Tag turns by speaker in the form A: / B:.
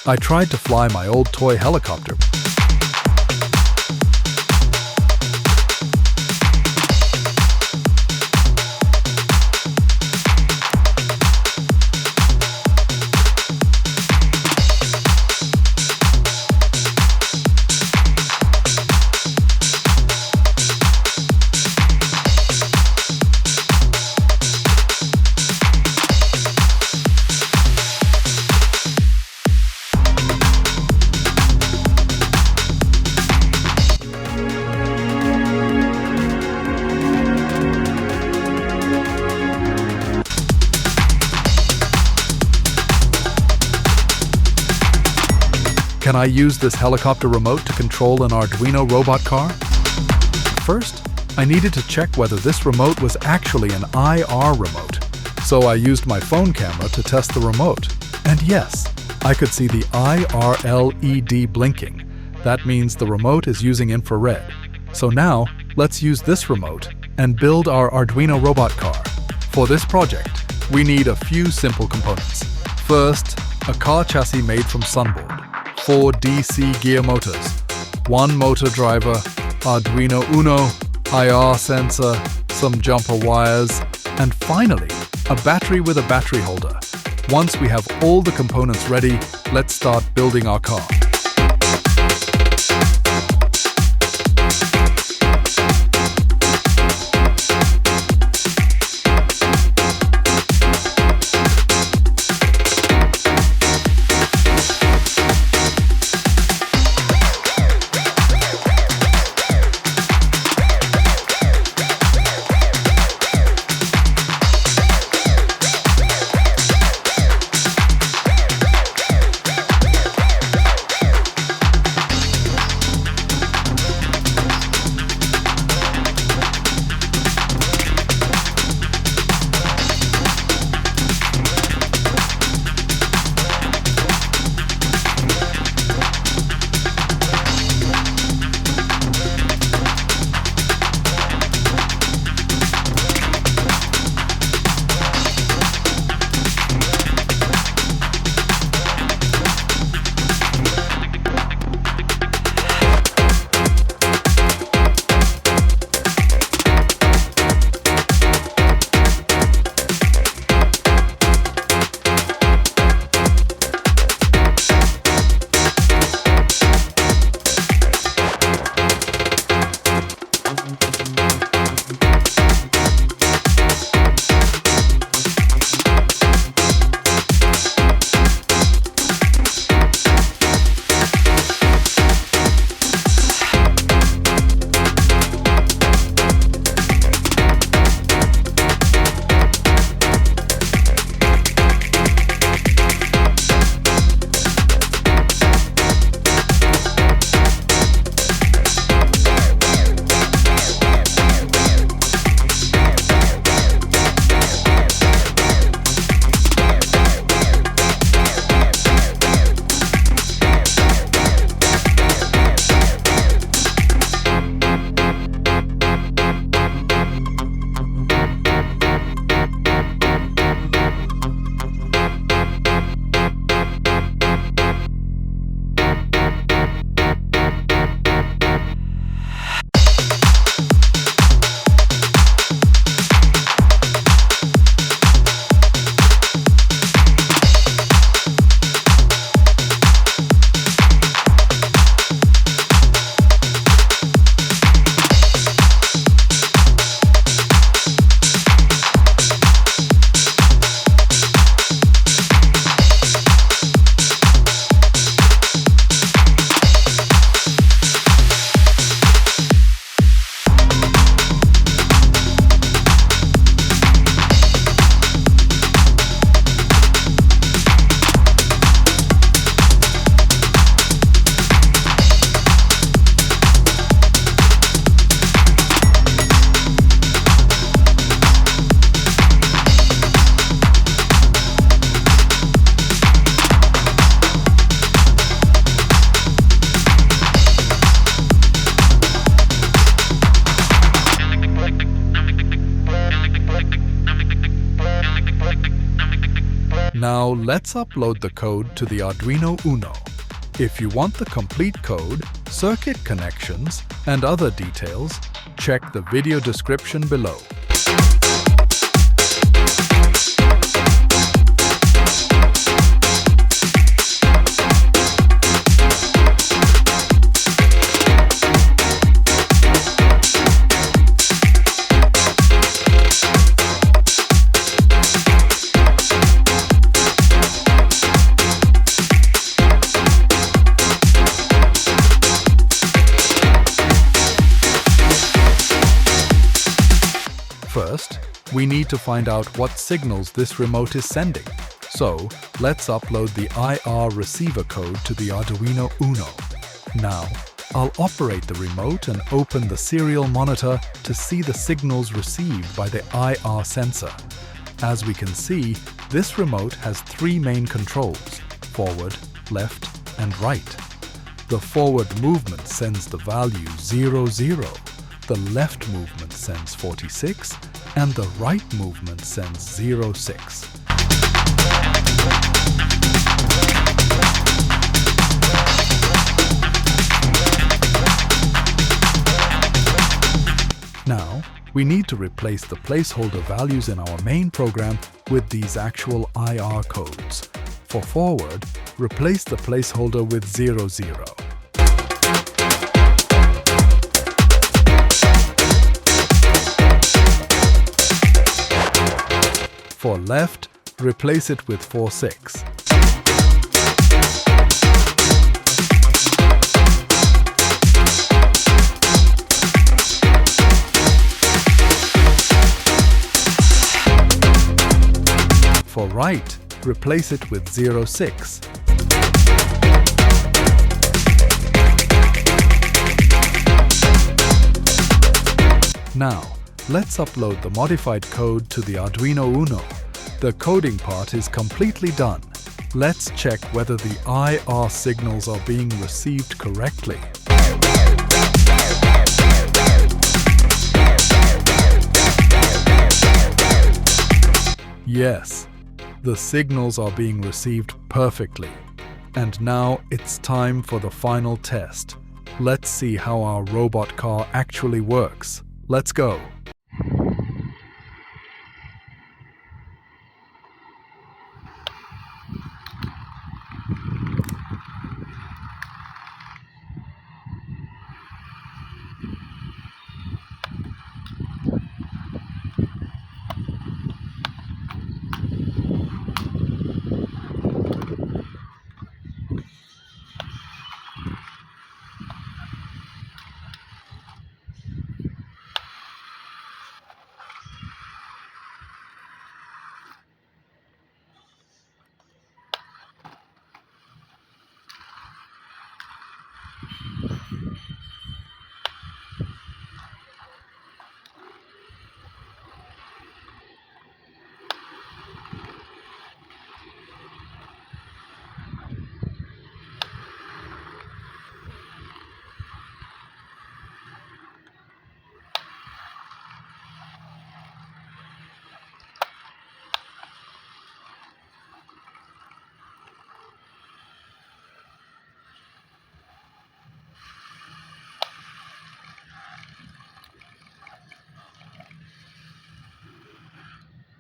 A: I tried to fly my old toy helicopter. Can I use this helicopter remote to control an Arduino robot car? First, I needed to check whether this remote was actually an IR remote. So I used my phone camera to test the remote. And yes, I could see the IR LED blinking. That means the remote is using infrared. So now, let's use this remote and build our Arduino robot car. For this project, we need a few simple components. First, a car chassis made from sunboard. 4 DC gear motors, 1 motor driver, Arduino UNO, IR sensor, some jumper wires, and finally, a battery with a battery holder. Once we have all the components ready, let's start building our car. Now let's upload the code to the Arduino UNO. If you want the complete code, circuit connections, and other details, check the video description below. First, we need to find out what signals this remote is sending. So, let's upload the IR receiver code to the Arduino UNO. Now, I'll operate the remote and open the serial monitor to see the signals received by the IR sensor. As we can see, this remote has three main controls: forward, left, and right. The forward movement sends the value 0, 0. The left movement sends 46, and the right movement sends 0, 6. Now, we need to replace the placeholder values in our main program with these actual IR codes. For forward, replace the placeholder with 0, 0. For left, replace it with 4, 6. For right, replace it with 0, 6. Now, let's upload the modified code to the Arduino UNO. The coding part is completely done. Let's check whether the IR signals are being received correctly. Yes, the signals are being received perfectly. And now it's time for the final test. Let's see how our robot car actually works. Let's go.